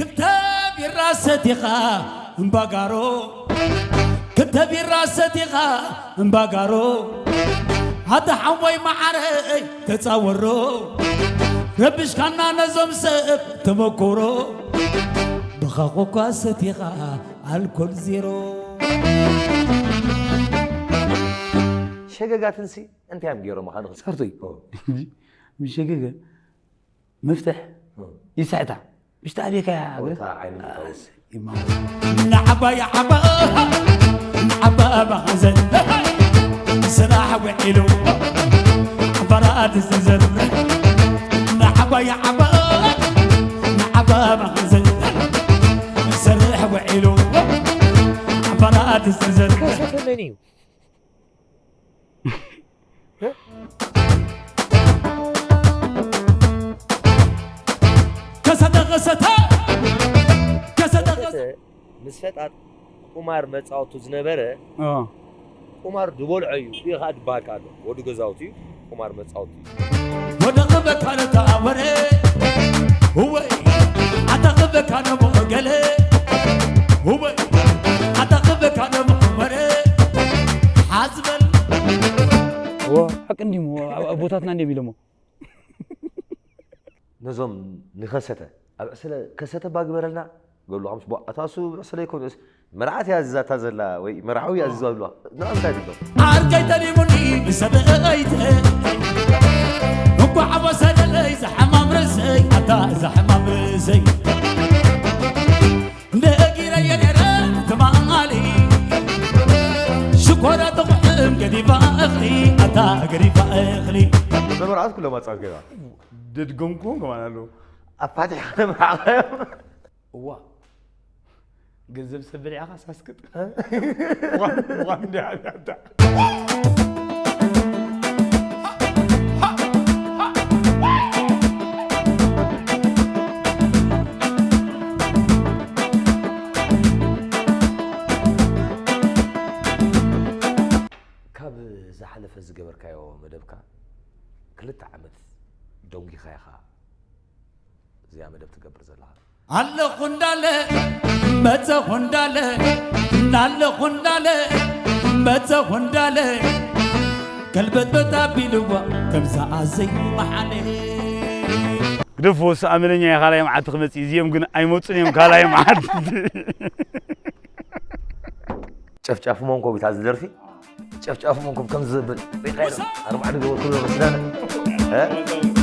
كتاب الراستيخا مباقارو كتاب الراستيخا مباقارو هذا حوي معري تتصورو ربش كنا نزم سب تمكرو بخاقو كاستيخا الكل زيرو شققات نسي انت هم جيرو مخان صارتي مش شققه مفتح يسعتها مش تعبيك يا عين نعبا يا عبا نعبا بغزل سراح وحلو براد الزلزل نعبا يا عبا نعبا بغزل سراح وحلو براد الزلزل مسفطات عمر مصاوتو زنبره عمر دبول عيو يخاد باكالو ودو غزاوتي عمر مصاوتي ودقبك انا تاوري هو اتقبك انا مغله هو اتقبك انا مغمره حازبل هو حق انديمو ابوتاتنا اندي بيلمو نظم نخسته اسله كسته باغبرلنا قول له عمش بقى تاسو اسله يكون مرعات يا زات زلا وي مرعوي يا زوا نعم تايدو ارجيتني مني بسبقيت وقع بسد لي زحمام رسي حتى زحمام رسي نقير يا ريران تمالي شكرا تقحم قريبا اخلي حتى قريبا اخلي مرعات كلها ما تصاب كده ددقمكم كمان قالوا افاتح انا معاهم وا جذب سبري عقا ساسكت وغندي حتى كاب زحلف زقبركايو مدبكا كلت عمت دونغي خايخا زي مدب تقبر زلها الله خنداله متى خنداله نال خنداله متى خنداله قلبت بتابي لوا كم ساعة زي محله دفوس أمرني يا خالاي معاد تخمس يزيم قن أي موتني مخالاي معاد شاف مونكو بتعزل في شاف مونكو كم زبل بيخير أنا ما عندي كله بس ها